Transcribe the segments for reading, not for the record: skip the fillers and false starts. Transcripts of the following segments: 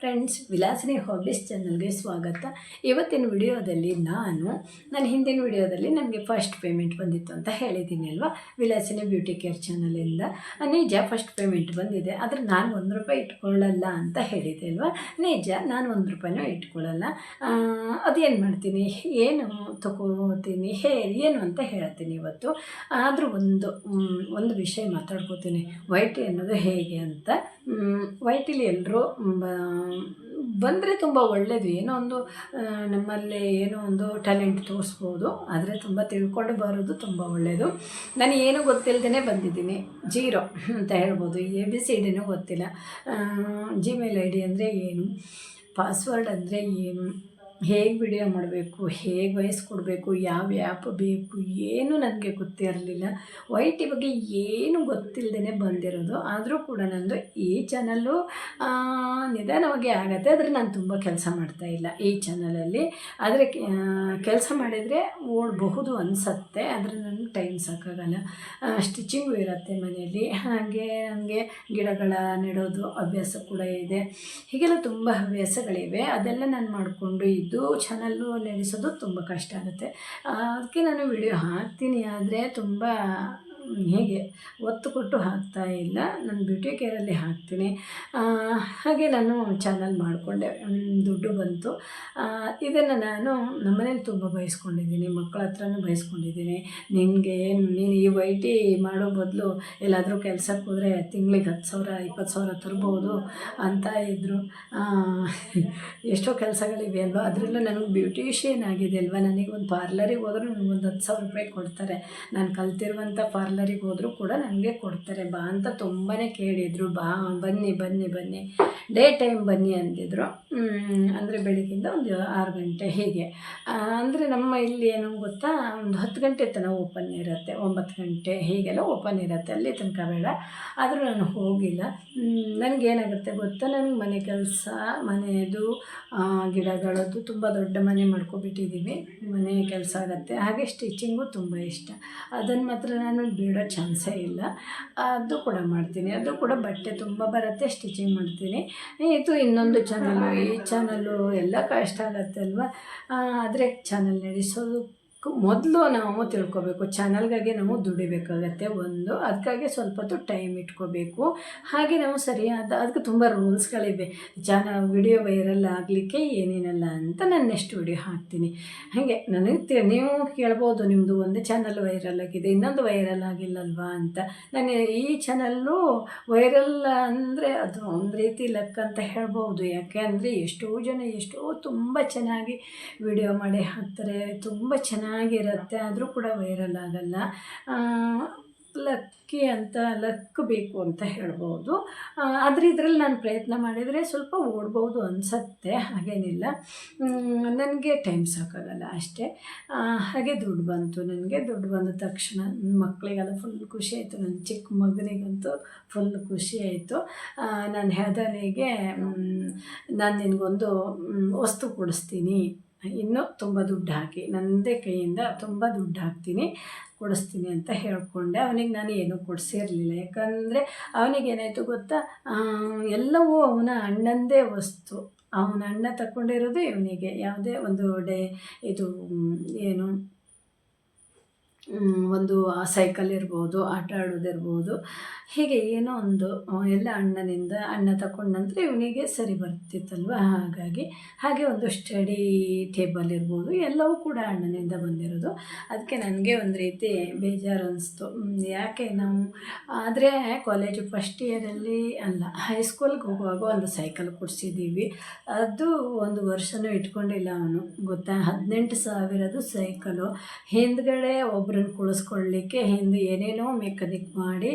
Friends, Vilasini hobbies ಚಾನಲ್ಗೆ ಸ್ವಾಗತ. ಇವತ್ತಿನ ವಿಡಿಯೋದಲ್ಲಿ ನನ್ನ ಹಿಂದಿನ ವಿಡಿಯೋದಲ್ಲಿ ನನಗೆ ಫಸ್ಟ್ ಪೇಮೆಂಟ್ ಬಂದಿತ್ತು ಅಂತ ಹೇಳಿದ್ದೀನಿ ಅಲ್ವಾ, ವಿಲಾಸಿನಿ ಬ್ಯೂಟಿ ಕೇರ್ ಚಾನಲಿಂದ. ನಿಜ ಫಸ್ಟ್ ಪೇಮೆಂಟ್ ಬಂದಿದೆ, ಆದರೆ ನಾನು ₹1 ಇಟ್ಕೊಳ್ಳಲ್ಲ ಅಂತ ಹೇಳಿದೆ ಅಲ್ವಾ. ನಿಜ, ನಾನು ₹1 ಇಟ್ಕೊಳ್ಳಲ್ಲ. ಅದೇನು ಮಾಡ್ತೀನಿ, ಏನು ತಗೋತೀನಿ, ಏನು ಅಂತ ಹೇಳ್ತೀನಿ ಇವತ್ತು. ಆದರೂ ಒಂದು ವಿಷಯ ಮಾತಾಡ್ಕೋತೀನಿ, ವೈಟಿ ಅನ್ನೋದು ಹೇಗೆ ಅಂತ. ವೈಟಿಲಿ ಎಲ್ಲರೂ ಬಂದರೆ ತುಂಬ ಒಳ್ಳೆಯದು. ಏನೋ ಒಂದು ನಮ್ಮಲ್ಲಿ ಏನೋ ಒಂದು ಟ್ಯಾಲೆಂಟ್ ತೋರಿಸ್ಬೋದು, ಆದರೆ ತುಂಬ ತಿಳ್ಕೊಂಡು ಬರೋದು ತುಂಬ ಒಳ್ಳೆಯದು. ನಾನು ಏನೂ ಗೊತ್ತಿಲ್ಲದೇ ಬಂದಿದ್ದೀನಿ, ಜೀರೋ ಅಂತ ಹೇಳ್ಬೋದು. ABCD ಗೊತ್ತಿಲ್ಲ. Gmail ID ಅಂದರೆ ಏನು, ಪಾಸ್ವರ್ಡ್ ಅಂದರೆ ಏನು, ಹೇಗೆ ವಿಡಿಯೋ ಮಾಡಬೇಕು, ಹೇಗೆ ವಾಯ್ಸ್ ಕೊಡಬೇಕು, ಯಾವ ಆ್ಯಪ್ ಬೇಕು, ಏನು ನನಗೆ ಗೊತ್ತಿರಲಿಲ್ಲ. ವೈಟಿ ಬಗ್ಗೆ ಏನೂ ಗೊತ್ತಿಲ್ಲದೇ ಬಂದಿರೋದು. ಆದರೂ ಕೂಡ ನಂದು ಈ ಚಾನಲ್ಲು ನಿಧಾನವಾಗಿ ಆಗುತ್ತೆ, ಆದರೆ ನಾನು ತುಂಬ ಕೆಲಸ ಮಾಡ್ತಾಯಿಲ್ಲ ಈ ಚಾನಲಲ್ಲಿ. ಆದರೆ ಕೆಲಸ ಮಾಡಿದರೆ ಓಡಬಹುದು ಅನಿಸತ್ತೆ, ಆದರೆ ನನಗೆ ಟೈಮ್ ಸಾಕಾಗಲ್ಲ. ಸ್ಟಿಚಿಂಗು ಇರುತ್ತೆ ಮನೆಯಲ್ಲಿ, ಹಾಗೆ ನನಗೆ ಗಿಡಗಳ ನೆಡೋದು ಅಭ್ಯಾಸ ಕೂಡ ಇದೆ. ಹೀಗೆಲ್ಲ ತುಂಬ ಹವ್ಯಾಸಗಳಿವೆ. ಅದೆಲ್ಲ ನಾನು ಮಾಡಿಕೊಂಡು ಚಾನಲ್ಲು ನಡೆಸೋದು ತುಂಬ ಕಷ್ಟ ಆಗುತ್ತೆ. ಅದಕ್ಕೆ ನಾನು ವಿಡಿಯೋ ಹಾಕ್ತೀನಿ, ಆದರೆ ತುಂಬ ಹೇಗೆ ಒತ್ತು ಕೊಟ್ಟು ಹಾಕ್ತಾಯಿಲ್ಲ. ನಾನು ಬ್ಯೂಟಿ ಕೇರಲ್ಲಿ ಹಾಕ್ತೀನಿ. ಹಾಗೆ ನಾನು ಚಾನಲ್ ಮಾಡಿಕೊಂಡೆ, ದುಡ್ಡು ಬಂತು. ಇದನ್ನು ನಾನು ನಮ್ಮನೇಲಿ ತುಂಬ ಬಯಸ್ಕೊಂಡಿದ್ದೀನಿ, ಮಕ್ಕಳ ಹತ್ರನೂ ಬಯಸ್ಕೊಂಡಿದ್ದೀನಿ. ನೀನು ಈ ವೈಟಿ ಮಾಡೋ ಬದಲು ಎಲ್ಲಾದರೂ ಕೆಲ್ಸಕ್ಕೆ ಹೋದರೆ ತಿಂಗಳಿಗೆ 10,000 20,000 ತರ್ಬೋದು ಅಂತ ಇದ್ದರು. ಎಷ್ಟೋ ಕೆಲಸಗಳಿವೆ ಅಲ್ವಾ, ಅದರಲ್ಲೂ ನನಗೆ ಬ್ಯೂಟಿಷಿಯನ್ ಆಗಿದೆ ಅಲ್ವಾ. ನನಗೆ ಒಂದು ಪಾರ್ಲರಿಗೆ ಹೋದರೂ ನನಗೊಂದು ₹10,000 ಕೊಡ್ತಾರೆ. ನಾನು ಕಲ್ತಿರುವಂಥ ಪಾರ್ಲರಿಗೆ ಹೋದರೂ ಕೂಡ ನನಗೆ ಕೊಡ್ತಾರೆ. ಬಾ ಅಂತ ತುಂಬಾ ಕೇಳಿದರು, ಬನ್ನಿ ಡೇ ಟೈಮ್ ಬನ್ನಿ ಅಂದಿದ್ರು. ಅಂದರೆ ಬೆಳಗ್ಗಿಂದ ಒಂದು 6 ಗಂಟೆ ಹೀಗೆ. ಅಂದರೆ ನಮ್ಮ ಇಲ್ಲಿ ಏನು ಗೊತ್ತಾ, ಒಂದು 10 ಗಂಟೆ ತನಕ ಓಪನ್ ಇರುತ್ತೆ, 9 ಗಂಟೆ ಹೀಗೆಲ್ಲ ಓಪನ್ ಇರುತ್ತೆ, ಅಲ್ಲಿ ತನಕ ಬೇಡ. ಆದರೂ ನಾನು ಹೋಗಿಲ್ಲ. ನನಗೇನಾಗುತ್ತೆ ಗೊತ್ತಾ, ನನಗೆ ಮನೆ ಕೆಲಸ, ಮನೆಯದು ಗಿಡಗಳದ್ದು, ತುಂಬ ದೊಡ್ಡ ಮನೆ ಮಾಡ್ಕೊಬಿಟ್ಟಿದ್ದೀವಿ, ಮನೆ ಕೆಲಸ ಆಗುತ್ತೆ. ಹಾಗೆ ಸ್ಟಿಚಿಂಗು ತುಂಬ ಇಷ್ಟ, ಅದನ್ನು ಮಾತ್ರ ನಾನು ಬಿಡೋ ಚಾನ್ಸೇ ಇಲ್ಲ. ಅದು ಕೂಡ ಮಾಡ್ತೀನಿ, ಅದು ಕೂಡ ಬಟ್ಟೆ ತುಂಬ ಬರುತ್ತೆ, ಸ್ಟಿಚಿಂಗ್ ಮಾಡ್ತೀನಿ. ಇದು ಇನ್ನೊಂದು ಚಾನಲ್ಲು, ಈ ಚಾನಲ್ಲು ಎಲ್ಲ ಕಷ್ಟ ಆಗುತ್ತೆ ಅಲ್ವಾ. ಆದರೆ ಚಾನಲ್ ನಡೆಸೋದಕ್ಕೂ ಮೊದಲು ನಾವು ತಿಳ್ಕೊಬೇಕು, ಚಾನಲ್ಗಾಗಿ ನಾವು ದುಡಿಬೇಕಾಗತ್ತೆ. ಅದಕ್ಕಾಗಿ ಸ್ವಲ್ಪ ಹೊತ್ತು ಟೈಮ್ ಇಟ್ಕೋಬೇಕು. ಹಾಗೆ ನಾವು ಸರಿಯಾದ, ಅದಕ್ಕೆ ತುಂಬ ರೂಲ್ಸ್ಗಳಿವೆ. ವಿಡಿಯೋ ವೈರಲ್ ಆಗಲಿಕ್ಕೆ ಏನೇನಲ್ಲ ಅಂತ ನಾನು ನೆಕ್ಸ್ಟ್ ವಿಡಿಯೋ ಹಾಕ್ತೀನಿ. ಹಾಗೆ ನನಗೆ ನೀವು ಕೇಳ್ಬೋದು, ನಿಮ್ಮದು ಒಂದು ಚಾನಲ್ ವೈರಲ್ ಆಗಿದೆ, ಇನ್ನೊಂದು ವೈರಲ್ ಆಗಿಲ್ಲಲ್ವಾ ಅಂತ. ನಾನು ಈ ಚಾನಲ್ಲು ವೈರಲ್ ಅಂದರೆ ಅದು ಒಂದು ರೀತಿ ಲೆಕ್ಕ ಅಂತ ಹೇಳ್ಬೋದು. ಯಾಕೆ ಅಂದರೆ ಎಷ್ಟೋ ಜನ ತುಂಬ ಚೆನ್ನಾಗಿ ವಿಡಿಯೋ ಮಾಡಿ ಹಾಕ್ತಾರೆ, ತುಂಬ ಚೆನ್ನಾಗಿರುತ್ತೆ, ಆದರೂ ಕೂಡ ವೈರಲ್ ಆಗಲ್ಲ. ಲಕ್ ಬೇಕು ಅಂತ ಹೇಳ್ಬೋದು. ಆದರೆ ಇದರಲ್ಲಿ ನಾನು ಪ್ರಯತ್ನ ಮಾಡಿದರೆ ಸ್ವಲ್ಪ ಓಡ್ಬೋದು ಅನಿಸತ್ತೆ, ಹಾಗೇನಿಲ್ಲ. ನನಗೆ ಟೈಮ್ ಸಾಕಾಗಲ್ಲ ಅಷ್ಟೇ. ಹಾಗೆ ದುಡ್ಡು ಬಂತು. ನನಗೆ ದುಡ್ಡು ಬಂದ ತಕ್ಷಣ ಮಕ್ಕಳಿಗೆಲ್ಲ ಫುಲ್ ಖುಷಿ ಆಯಿತು. ನನ್ನ ಚಿಕ್ಕ ಮಗನಿಗಂತೂ ಫುಲ್ ಖುಷಿ ಆಯಿತು. ನಾನು ಹೇಳ್ದವನಿಗೆ, ನಾನು ನಿನಗೊಂದು ವಸ್ತು ಕೊಡಿಸ್ತೀನಿ, ಇನ್ನೂ ತುಂಬ ದುಡ್ಡು ಹಾಕಿ, ನನ್ನದೇ ಕೈಯಿಂದ ತುಂಬ ದುಡ್ಡು ಹಾಕ್ತೀನಿ, ಕೊಡಿಸ್ತೀನಿ ಅಂತ ಹೇಳಿಕೊಂಡೆ. ಅವನಿಗೆ ನಾನು ಏನೂ ಕೊಡಿಸಿರಲಿಲ್ಲ, ಯಾಕಂದರೆ ಅವನಿಗೇನಾಯಿತು ಗೊತ್ತಾ, ಎಲ್ಲವೂ ಅವನ ಅಣ್ಣಂದೇ ವಸ್ತು. ಅವನ ಅಣ್ಣ ತಗೊಂಡಿರೋದು ಇವನಿಗೆ. ಯಾವುದೇ ಒಂದು ಒಂದು ಸೈಕಲ್ ಇರ್ಬೋದು, ಆಟ ಆಡೋದಿರ್ಬೋದು, ಹೀಗೆ ಏನೋ ಒಂದು ಎಲ್ಲ ಅಣ್ಣ ತಗೊಂಡ ನಂತರ ಇವನಿಗೆ ಸರಿ ಬರ್ತಿತ್ತಲ್ವ. ಹಾಗೆ ಒಂದು ಸ್ಟಡಿ ಟೇಬಲ್ ಇರ್ಬೋದು, ಎಲ್ಲವೂ ಕೂಡ ಅಣ್ಣನಿಂದ ಬಂದಿರೋದು. ಅದಕ್ಕೆ ನನಗೆ ಒಂದು ರೀತಿ ಬೇಜಾರು ಅನ್ನಿಸ್ತು. ಯಾಕೆ ನಾವು, ಆದರೆ ಕಾಲೇಜು ಫಸ್ಟ್ ಇಯರಲ್ಲಿ ಅಲ್ಲ, ಹೈಸ್ಕೂಲ್ಗೆ ಹೋಗುವಾಗ ಒಂದು ಸೈಕಲ್ ಕೊಡಿಸಿದ್ದೀವಿ. ಅದು 1 ವರ್ಷವೂ ಇಟ್ಕೊಂಡಿಲ್ಲ ಅವನು, ಗೊತ್ತಾ. 18,000 ಸೈಕಲು. ಹಿಂದ್ಗಡೆ ಒಬ್ಬರನ್ನ ಕುಳಿಸ್ಕೊಳ್ಳಿಕ್ಕೆ ಹಿಂದೆ ಏನೇನೋ ಮೆಕ್ಯಾನಿಕ್ ಮಾಡಿ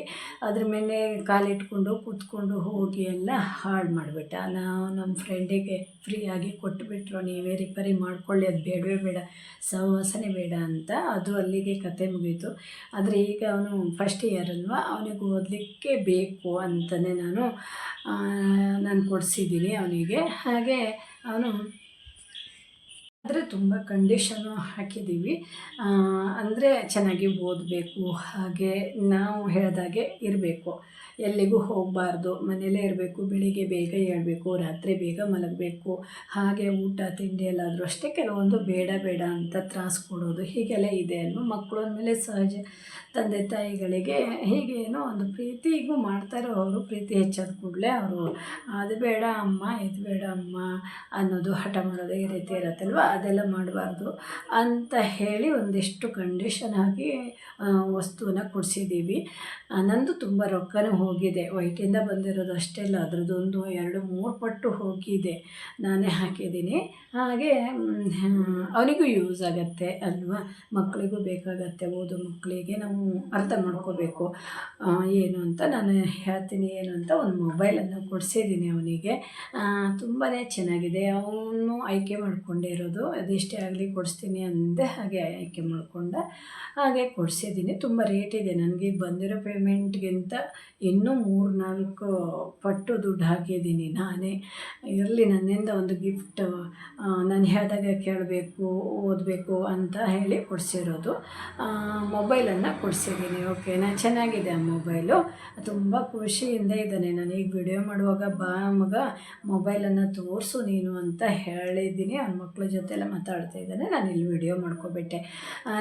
ಅದ್ರ ಮೇಲೆ ಕಾಲಿಟ್ಕೊಂಡು ಕೂತ್ಕೊಂಡು ಹೋಗಿ ಎಲ್ಲ ಹಾಳು ಮಾಡಿಬಿಟ್ಟ. ನಾವು ನಮ್ಮ ಫ್ರೆಂಡಿಗೆ ಫ್ರೀಯಾಗಿ ಕೊಟ್ಟುಬಿಟ್ರು, ನೀವೇ ರಿಪೇರಿ ಮಾಡ್ಕೊಳ್ಳಿ, ಅದು ಬೇಡವೇ ಬೇಡ, ಸಹವಾಸನೆ ಬೇಡ ಅಂತ. ಅದು ಅಲ್ಲಿಗೆ ಕತೆ ಮುಗೀತು. ಆದರೆ ಈಗ ಅವನು ಫಸ್ಟ್ ಇಯರ್ ಅಲ್ವಾ, ಅವನಿಗೆ ಓದಲಿಕ್ಕೆ ಬೇಕು ಅಂತಲೇ ನಾನು ಕೊಡಿಸಿದ್ದೀನಿ ಅವನಿಗೆ. ಹಾಗೆ ಅವನು ಆದರೆ ತುಂಬ ಕಂಡೀಷನು ಹಾಕಿದ್ದೀವಿ. ಅಂದರೆ ಚೆನ್ನಾಗಿ ಓದಬೇಕು, ಹಾಗೆ ನಾವು ಹೇಳಿದಾಗೆ ಇರಬೇಕು, ಎಲ್ಲಿಗೂ ಹೋಗಬಾರ್ದು, ಮನೆಯಲ್ಲೇ ಇರಬೇಕು, ಬೆಳಿಗ್ಗೆ ಬೇಗ ಏಳಬೇಕು, ರಾತ್ರಿ ಬೇಗ ಮಲಗಬೇಕು, ಹಾಗೆ ಊಟ ತಿಂಡಿ ಎಲ್ಲಾದರೂ ಅಷ್ಟೇ ಕೆಲವೊಂದು ಬೇಡ ಬೇಡ ಅಂತ ತ್ರಾಸು ಕೊಡೋದು ಹೀಗೆಲ್ಲ ಇದೆ ಅಲ್ವ. ಮಕ್ಕಳು ಅಂದಮೇಲೆ ಸಹಜ ತಂದೆ ತಾಯಿಗಳಿಗೆ ಹೀಗೆ ಏನೋ ಒಂದು ಪ್ರೀತಿಗೂ ಮಾಡ್ತಾರೆ. ಅವರು ಪ್ರೀತಿ ಹೆಚ್ಚಾದ ಕೂಡಲೇ ಅವರು ಅದು ಬೇಡ ಅಮ್ಮ ಇದು ಬೇಡ ಅಮ್ಮ ಅನ್ನೋದು, ಹಠ ಮಾಡೋದು ಈ ರೀತಿ ಇರುತ್ತಲ್ವ. ಅದೆಲ್ಲ ಮಾಡಬಾರ್ದು ಅಂತ ಹೇಳಿ ಒಂದಿಷ್ಟು ಕಂಡೀಷನ್ ಹಾಕಿ ವಸ್ತುವನ್ನ ಕೊಡಿಸಿದ್ದೀವಿ. ನಂದು ತುಂಬ ರೊಕ್ಕನೂ ಹೋಗಿದೆ, ವೈಟಿಂದ ಬಂದಿರೋದು ಅಷ್ಟೇ ಅಲ್ಲ, ಅದರದ್ದೊಂದು 2-3 ಪಟ್ಟು ಹೋಗಿದೆ, ನಾನೇ ಹಾಕಿದ್ದೀನಿ. ಹಾಗೆ ಅವನಿಗೂ ಯೂಸ್ ಆಗುತ್ತೆ ಅಲ್ವಾ, ಮಕ್ಕಳಿಗೂ ಬೇಕಾಗತ್ತೆ, ಓದೋ ಮಕ್ಕಳಿಗೆ ನಾವು ಅರ್ಥ ಮಾಡ್ಕೋಬೇಕು ಏನು ಅಂತ. ನಾನು ಹೇಳ್ತೀನಿ ಏನು ಅಂತ. ಒಂದು ಮೊಬೈಲನ್ನು ಕೊಡಿಸಿದ್ದೀನಿ ಅವನಿಗೆ, ತುಂಬಾ ಚೆನ್ನಾಗಿದೆ. ಅವನು ಆಯ್ಕೆ ಮಾಡಿಕೊಂಡೇ ಇರೋದು, ಅದೆಷ್ಟೇ ಆಗಲಿ ಕೊಡಿಸ್ತೀನಿ ಅಂದೆ, ಹಾಗೆ ಆಯ್ಕೆ ಮಾಡಿಕೊಂಡ, ಹಾಗೆ ಕೊಡಿಸಿದ್ದೀನಿ. ತುಂಬ ರೇಟ್ ಇದೆ, ನನಗೆ ಬಂದಿರೋ ಪೇಮೆಂಟ್ಗಿಂತ ಇನ್ನೂ 3-4 ಪಟ್ಟು ದುಡ್ಡು ಹಾಕಿದ್ದೀನಿ ನಾನೇ. ಇರಲಿ, ನನ್ನಿಂದ ಒಂದು ಗಿಫ್ಟ್, ನಾನು ಹೇಳಿದಾಗ ಕೇಳಬೇಕು, ಓದಬೇಕು ಅಂತ ಹೇಳಿ ಕೊಡಿಸಿರೋದು ಮೊಬೈಲನ್ನು ಕೊಡಿಸಿದ್ದೀನಿ. ಓಕೆನಾ, ಚೆನ್ನಾಗಿದೆ ಆ ಮೊಬೈಲು, ತುಂಬ ಖುಷಿಯಿಂದ ಇದ್ದಾನೆ. ನಾನು ಈಗ ವಿಡಿಯೋ ಮಾಡುವಾಗ ಬಾ ಮಗ ಮೊಬೈಲನ್ನು ತೋರಿಸು ನೀನು ಅಂತ ಹೇಳಿದ್ದೀನಿ. ಅವ್ನ ಮಕ್ಕಳ ಜೊತೆ ಎಲ್ಲ ಮಾತಾಡ್ತಾ ಇದ್ದಾನೆ, ನಾನು ಇಲ್ಲಿ ವಿಡಿಯೋ ಮಾಡ್ಕೊಬಿಟ್ಟೆ.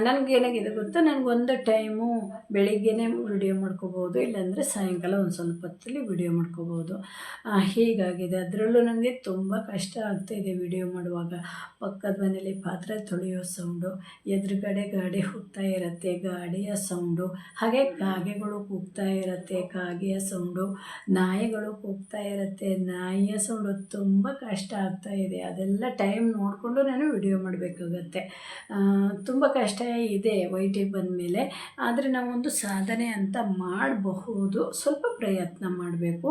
ನನಗೇನಾಗಿದೆ ಗೊತ್ತಾ, ನನಗೊಂದು ಟೈಮು ಬೆಳಿಗ್ಗೆನೇ ವಿಡಿಯೋ ಮಾಡ್ಕೋಬೋದು, ಇಲ್ಲಾಂದರೆ ಸಾಯಂಕಾಲ ಒಂದು ಸ್ವಲ್ಪ ಹೊತ್ತಲ್ಲಿ ವಿಡಿಯೋ ಮಾಡ್ಕೋಬೋದು, ಹೀಗಾಗಿದೆ. ಅದರಲ್ಲೂ ನನಗೆ ತುಂಬ ಕಷ್ಟ ಆಗ್ತಾಯಿದೆ ವಿಡಿಯೋ ಮಾಡುವಾಗ. ಪಕ್ಕದ ಮನೇಲಿ ಪಾತ್ರೆ ತೊಳೆಯೋ ಸೌಂಡು, ಎದುರುಗಡೆ ಗಾಡಿ ಹೋಗ್ತಾ ಇರುತ್ತೆ, ಗಾಡಿಯ ಸೌಂಡು, ಹಾಗೆ ಕಾಗೆಗಳು ಕೂಗ್ತಾ ಇರುತ್ತೆ, ಕಾಗೆಯ ಸೌಂಡು, ನಾಯಿಗಳು ಕೂಗ್ತಾ ಇರುತ್ತೆ, ನಾಯಿಯ ಸೌಂಡು. ತುಂಬ ಕಷ್ಟ ಆಗ್ತಾಯಿದೆ. ಅದೆಲ್ಲ ಟೈಮ್ ನೋಡಿಕೊಂಡು ನಾನು ವಿಡಿಯೋ ಮಾಡಬೇಕಾಗತ್ತೆ. ತುಂಬ ಕಷ್ಟ ಇದೆ ವೈಟಿಗೆ ಬಂದಮೇಲೆ. ಆದರೆ ನಾವೊಂದು ಸಾಧನೆ ಅಂತ ಮಾಡಬಹುದು, ಸ್ವಲ್ಪ ಪ್ರಯತ್ನ ಮಾಡಬೇಕು.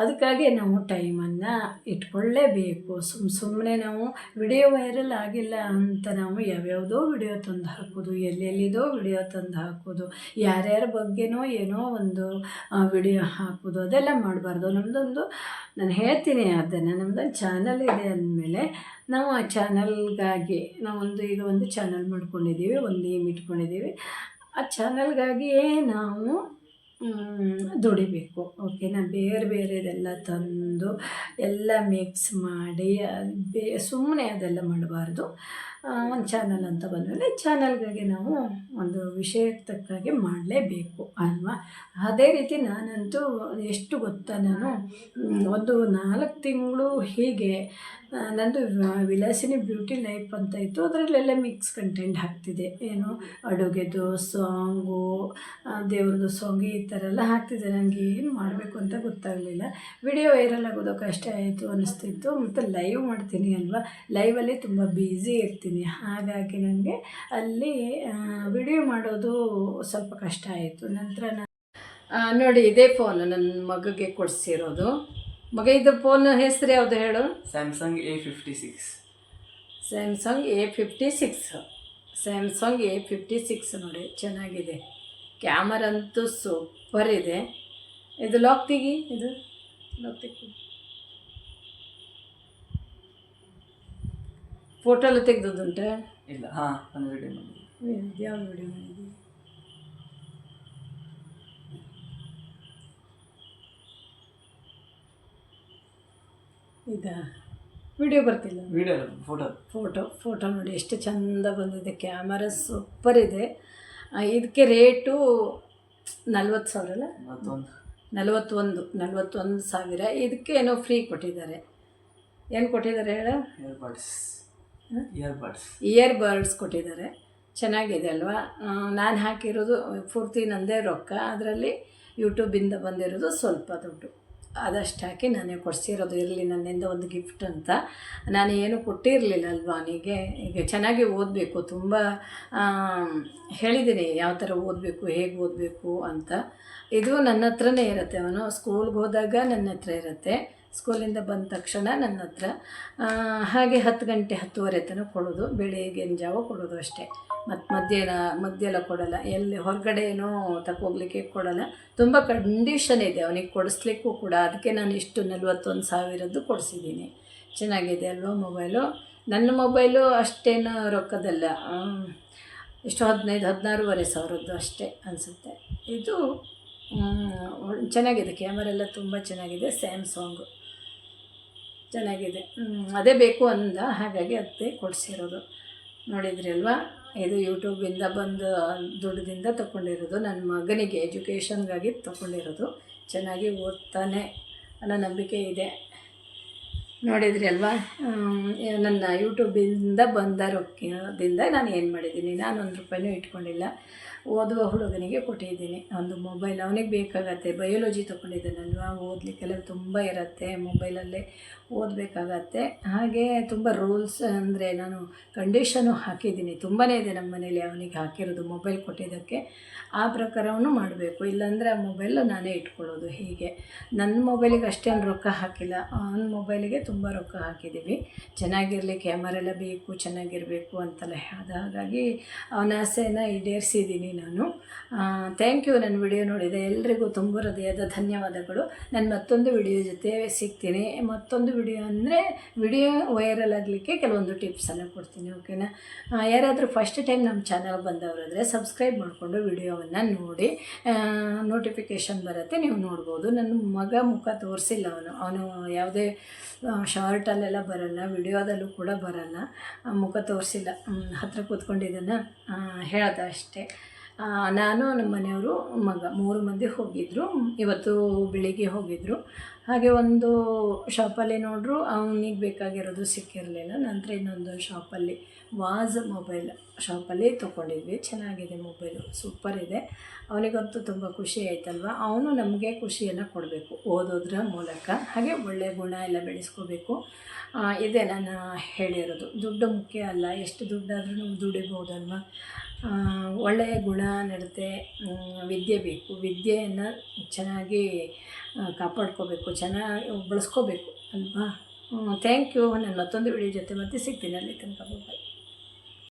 ಅದಕ್ಕಾಗಿ ನಾವು ಟೈಮನ್ನು ಇಟ್ಕೊಳ್ಳೇಬೇಕು. ಸುಮ್ಮನೆ ನಾವು ವಿಡಿಯೋ ವೈರಲ್ ಆಗಿಲ್ಲ ಅಂತ ನಾವು ಯಾವ್ಯಾವುದೋ ವಿಡಿಯೋ ತಂದು ಹಾಕೋದು, ಎಲ್ಲೆಲ್ಲಿದೋ ವಿಡಿಯೋ ತಂದು ಹಾಕೋದು, ಯಾರ್ಯಾರ ಬಗ್ಗೆನೋ ಏನೋ ಒಂದು ವಿಡಿಯೋ ಹಾಕೋದು, ಅದೆಲ್ಲ ಮಾಡಬಾರ್ದು. ನಮ್ಮದೊಂದು, ನಾನು ಹೇಳ್ತೀನಿ ಅದನ್ನು, ನಮ್ಮದೊಂದು ಚಾನಲ್ ಇದೆ ಅಂದಮೇಲೆ ನಾವು ಆ ಚಾನಲ್ಗಾಗಿ ನಾವೊಂದು ಈಗ ಒಂದು ಚಾನಲ್ ಮಾಡ್ಕೊಂಡಿದ್ದೀವಿ, ಒಂದು ನೇಮ್ ಇಟ್ಕೊಂಡಿದ್ದೀವಿ. ಆ ಚಾನಲ್ಗಾಗಿಯೇ ನಾವು ದುಡಿಬೇಕು. ಓಕೆನಾ, ಬೇರೆ ಬೇರೆದೆಲ್ಲ ತಂದು ಎಲ್ಲ ಮಿಕ್ಸ್ ಮಾಡಿ ಸುಮ್ಮನೆ ಅದೆಲ್ಲ ಮಾಡಬಾರ್ದು. ಒಂದು ಚಾನಲ್ ಅಂತ ಬಂದಮೇಲೆ ಚಾನಲ್ಗಾಗಿ ನಾವು ಒಂದು ವಿಷಯಕ್ಕೆ ತಕ್ಕಾಗೆ ಮಾಡಲೇಬೇಕು ಅಲ್ವಾ. ಅದೇ ರೀತಿ ನಾನಂತೂ ಎಷ್ಟು ಗೊತ್ತಾ, ನಾನು ಒಂದು 4 ತಿಂಗಳು ಹೀಗೆ ನಂದು ವಿಲಾಸಿನಿ ಬ್ಯೂಟಿ ಲೈಫ್ ಅಂತ ಇತ್ತು, ಅದರಲ್ಲೆಲ್ಲ ಮಿಕ್ಸ್ ಕಂಟೆಂಟ್ ಹಾಕ್ತಿದ್ದೆ. ಏನು ಅಡುಗೆದು ಸಾಂಗು, ದೇವ್ರದ್ದು ಸಾಂಗು, ಈ ಥರ ಎಲ್ಲ ಹಾಕ್ತಿದ್ದೆ. ನನಗೆ ಏನು ಮಾಡಬೇಕು ಅಂತ ಗೊತ್ತಾಗಲಿಲ್ಲ. ವಿಡಿಯೋ ವೈರಲ್ ಆಗೋದು ಕಷ್ಟ ಆಯಿತು ಅನ್ನಿಸ್ತಿತ್ತು. ಮತ್ತು ಲೈವ್ ಮಾಡ್ತೀನಿ ಅಲ್ವಾ, ಲೈವಲ್ಲಿ ತುಂಬ ಬ್ಯುಸಿ ಇರ್ತೀನಿ, ಹಾಗಾಗಿ ನನಗೆ ಅಲ್ಲಿ ವಿಡಿಯೋ ಮಾಡೋದು ಸ್ವಲ್ಪ ಕಷ್ಟ ಆಯಿತು. ನಂತರ ನೋಡಿ, ಇದೇ ಫೋನು ನನ್ನ ಮಗಗೆ ಕೊಡಿಸಿರೋದು. ಮಗ, ಇದು ಫೋನ್ ಹೆಸರು ಯಾವುದು ಹೇಳು? Samsung A56. ಸ್ಯಾಮ್ಸಂಗ್ A56 ನೋಡಿ, ಚೆನ್ನಾಗಿದೆ. ಕ್ಯಾಮರಾ ಅಂತೂ ಸೂಪರ್ ಇದೆ. ಇದು ಲಾಕ್ ತೆಗಿ, ಇದು ಲಾಕ್ ತೆಗಿ. ಫೋಟೋ ಎಲ್ಲ ತೆಗೆದದುಂಟಾ? ಇಲ್ಲ, ಒಂದು ವಿಡಿಯೋ ಮಾಡಿದ್ವಿ. ಯಾವ ವಿಡಿಯೋ ಮಾಡಿದ್ವಿ? ಇದಾ ವಿಡಿಯೋ ಬರ್ತಿಲ್ಲ, ವಿಡಿಯೋ ಫೋಟೋ ನೋಡಿ ಎಷ್ಟು ಚೆಂದ ಬಂದಿದೆ. ಕ್ಯಾಮರಾ ಸೂಪರ್ ಇದೆ. ಇದಕ್ಕೆ ರೇಟು 40,000 ಅಲ್ಲ, 41,000. ಇದಕ್ಕೆ ಏನೋ ಫ್ರೀ ಕೊಟ್ಟಿದ್ದಾರೆ. ಏನು ಕೊಟ್ಟಿದ್ದಾರೆ ಹೇಳ? ಇಯರ್ಬಡ್ಸ್ ಕೊಟ್ಟಿದ್ದಾರೆ. ಚೆನ್ನಾಗಿದೆ ಅಲ್ವಾ. ನಾನು ಹಾಕಿರೋದು ಪೂರ್ತಿ ನಂದೇ ರೊಕ್ಕ, ಅದರಲ್ಲಿ ಯೂಟ್ಯೂಬಿಂದ ಬಂದಿರೋದು ಸ್ವಲ್ಪ ದುಡ್ಡು, ಅದಷ್ಟು ಹಾಕಿ ನಾನೇ ಕೊಡಿಸಿರೋದು. ಇರಲಿ, ನನ್ನಿಂದ ಒಂದು ಗಿಫ್ಟ್ ಅಂತ. ನಾನು ಏನು ಕೊಟ್ಟಿರಲಿಲ್ಲ ಅಲ್ವಾ ಅವನಿಗೆ. ಈಗ ಚೆನ್ನಾಗಿ ಓದಬೇಕು, ತುಂಬ ಹೇಳಿದ್ದೀನಿ ಯಾವ ಥರ ಓದಬೇಕು, ಹೇಗೆ ಓದಬೇಕು ಅಂತ. ಇದು ನನ್ನ ಹತ್ರನೇ ಇರುತ್ತೆ. ಅವನು ಸ್ಕೂಲ್ಗೆ ಹೋದಾಗ ನನ್ನ ಹತ್ರ ಇರುತ್ತೆ, ಸ್ಕೂಲಿಂದ ಬಂದ ತಕ್ಷಣ ನನ್ನ ಹತ್ರ. ಹಾಗೆ 10 ಗಂಟೆ 10:30 ತನಕ ಕೊಡೋದು, ಬೆಳಿಗ್ಗಿನ ಜಾವ ಕೊಡೋದು ಅಷ್ಟೇ. ಮತ್ತು ಮಧ್ಯಾಹ್ನ ಕೊಡೋಲ್ಲ, ಎಲ್ಲಿ ಹೊರಗಡೆ ಏನೋ ತಗೋಗ್ಲಿಕ್ಕೆ ಕೊಡೋಲ್ಲ. ತುಂಬ ಕಂಡೀಷನ್ ಇದೆ ಅವನಿಗೆ ಕೊಡಿಸ್ಲಿಕ್ಕೂ ಕೂಡ. ಅದಕ್ಕೆ ನಾನು ಇಷ್ಟು 41,000 ಕೊಡಿಸಿದ್ದೀನಿ. ಚೆನ್ನಾಗಿದೆ ಅಲ್ವಾ ಮೊಬೈಲು. ನನ್ನ ಮೊಬೈಲು ಅಷ್ಟೇನು ರೊಕ್ಕದಲ್ಲ, ಎಷ್ಟು 15-16 ಸಾವಿರದ್ದು ಅಷ್ಟೇ ಅನಿಸುತ್ತೆ. ಇದು ಚೆನ್ನಾಗಿದೆ, ಕ್ಯಾಮರಾ ಎಲ್ಲ ತುಂಬ ಚೆನ್ನಾಗಿದೆ, ಸ್ಯಾಮ್ಸಂಗು ಚೆನ್ನಾಗಿದೆ. ಅದೇ ಬೇಕು ಅಂದ, ಹಾಗಾಗಿ ಅದೇ ಕೊಡಿಸಿರೋದು. ನೋಡಿದ್ರಿ ಅಲ್ವಾ, ಇದು ಯೂಟ್ಯೂಬಿಂದ ಬಂದು ದುಡ್ಡಿಂದ ತೊಗೊಂಡಿರೋದು. ನನ್ನ ಮಗನಿಗೆ ಎಜುಕೇಷನ್ಗಾಗಿ ತೊಗೊಂಡಿರೋದು. ಚೆನ್ನಾಗಿ ಓದ್ತಾನೆ ಅನ್ನೋ ನಂಬಿಕೆ ಇದೆ. ನೋಡಿದ್ರಿ ಅಲ್ವಾ, ನನ್ನ ಯೂಟ್ಯೂಬಿಂದ ಬಂದ ರೊಕ್ಕದಿಂದ ನಾನು ಏನು ಮಾಡಿದ್ದೀನಿ, ನಾನು ₹1 ಇಟ್ಕೊಂಡಿಲ್ಲ. ಓದುವ ಹುಡುಗನಿಗೆ ಕೊಟ್ಟಿದ್ದೀನಿ ಒಂದು ಮೊಬೈಲ್. ಅವನಿಗೆ ಬೇಕಾಗತ್ತೆ, ಬಯೋಲಜಿ ತೊಗೊಂಡಿದ್ದಾನಲ್ವ, ಓದಲಿಕ್ಕೆಲ್ಲ ತುಂಬ ಇರುತ್ತೆ, ಮೊಬೈಲಲ್ಲೇ ಓದಬೇಕಾಗತ್ತೆ. ಹಾಗೆ ತುಂಬ ರೂಲ್ಸ್ ಅಂದರೆ ನಾನು ಕಂಡೀಷನು ಹಾಕಿದ್ದೀನಿ, ತುಂಬಾ ಇದೆ ನಮ್ಮ ಮನೇಲಿ ಅವನಿಗೆ ಹಾಕಿರೋದು ಮೊಬೈಲ್ ಕೊಟ್ಟಿದ್ದಕ್ಕೆ. ಆ ಪ್ರಕಾರವನ್ನು ಮಾಡಬೇಕು, ಇಲ್ಲಾಂದರೆ ಆ ಮೊಬೈಲು ನಾನೇ ಇಟ್ಕೊಳ್ಳೋದು. ಹೀಗೆ ನನ್ನ ಮೊಬೈಲಿಗೆ ಅಷ್ಟೇನು ರೊಕ್ಕ ಹಾಕಿಲ್ಲ, ಅವನ ಮೊಬೈಲಿಗೆ ತುಂಬ ರೊಕ್ಕ ಹಾಕಿದ್ದೀವಿ. ಚೆನ್ನಾಗಿರಲಿ, ಕ್ಯಾಮರಾ ಎಲ್ಲ ಬೇಕು, ಚೆನ್ನಾಗಿರಬೇಕು ಅಂತಲೇ. ಹಾಗಾಗಿ ಅವನ ಆಸೆಯನ್ನು ಈಡೇರಿಸಿದ್ದೀನಿ ನಾನು. Thank you. ನನ್ನ ವಿಡಿಯೋ ನೋಡಿದೆ ಎಲ್ರಿಗೂ ತುಂಬ ಹೃದಯದ ಧನ್ಯವಾದಗಳು. ನಾನು ಮತ್ತೊಂದು ವಿಡಿಯೋ ಜೊತೆ ಸಿಗ್ತೀನಿ. ಮತ್ತೊಂದು ವಿಡಿಯೋ ಅಂದರೆ ವಿಡಿಯೋ ವೈರಲ್ ಆಗಲಿಕ್ಕೆ ಕೆಲವೊಂದು ಟಿಪ್ಸನ್ನು ಕೊಡ್ತೀನಿ, ಓಕೆನಾ? ಯಾರಾದರೂ ಫಸ್ಟ್ ಟೈಮ್ ನಮ್ಮ ಚಾನಲ್ ಬಂದವರಾದರೆ ಸಬ್ಸ್ಕ್ರೈಬ್ ಮಾಡಿಕೊಂಡು ವಿಡಿಯೋವನ್ನು ನೋಡಿ, ನೋಟಿಫಿಕೇಷನ್ ಬರುತ್ತೆ, ನೀವು ನೋಡ್ಬೋದು. ನನ್ನ ಮಗ ಮುಖ ತೋರಿಸಿಲ್ಲ, ಅವನು ಯಾವುದೇ ಶಾರ್ಟಲ್ಲೆಲ್ಲ ಬರಲ್ಲ, ವಿಡಿಯೋದಲ್ಲೂ ಕೂಡ ಬರಲ್ಲ, ಮುಖ ತೋರಿಸಿಲ್ಲ, ಹತ್ತಿರ ಕೂತ್ಕೊಂಡಿದ್ದನ್ನು ಹೇಳ್ದೆ ಅಷ್ಟೇ. ನಾನು ನಮ್ಮ ಮನೆಯವರು ಮಗ 3 ಮಂದಿ ಹೋಗಿದ್ದರು. ಇವತ್ತು ಬೆಳಿಗ್ಗೆ ಹೋಗಿದ್ದರು. ಹಾಗೆ ಒಂದು ಶಾಪಲ್ಲಿ ನೋಡ್ರು, ಅವನಿಗೆ ಬೇಕಾಗಿರೋದು ಸಿಕ್ಕಿರಲಿಲ್ಲ. ನಂತರ ಇನ್ನೊಂದು ಶಾಪಲ್ಲಿ, ವಾಜ್ ಮೊಬೈಲ್ ಶಾಪಲ್ಲಿ ತೊಗೊಂಡಿದ್ವಿ. ಚೆನ್ನಾಗಿದೆ ಮೊಬೈಲು, ಸೂಪರ್ ಇದೆ. ಅವನಿಗಂತೂ ತುಂಬ ಖುಷಿ ಆಯ್ತಲ್ವ. ಅವನು ನಮಗೆ ಖುಷಿಯನ್ನು ಕೊಡಬೇಕು ಓದೋದ್ರ ಮೂಲಕ, ಹಾಗೆ ಒಳ್ಳೆಯ ಗುಣ ಎಲ್ಲ ಬೆಳೆಸ್ಕೋಬೇಕು. ಇದೇ ನಾನು ಹೇಳಿರೋದು. ದುಡ್ಡು ಮುಖ್ಯ ಅಲ್ಲ, ಎಷ್ಟು ದುಡ್ಡಾದ್ರೂ ನಾವು ದುಡಿಬೋದಲ್ವ. ಒಳ್ಳೆಯ ಗುಣ ನಡತೆ, ವಿದ್ಯೆ ಬೇಕು. ವಿದ್ಯೆಯನ್ನು ಚೆನ್ನಾಗಿ ಕಾಪಾಡ್ಕೋಬೇಕು, ಚೆನ್ನಾಗಿ ಬಳಸ್ಕೋಬೇಕು ಅಲ್ವಾ. Thank you. ನಾನು ಮತ್ತೊಂದು ವಿಡಿಯೋ ಜೊತೆ ಮತ್ತೆ ಸಿಗ್ತೀನಿ. ಅಲ್ಲಿ ತನಕ ಬಾಯ್.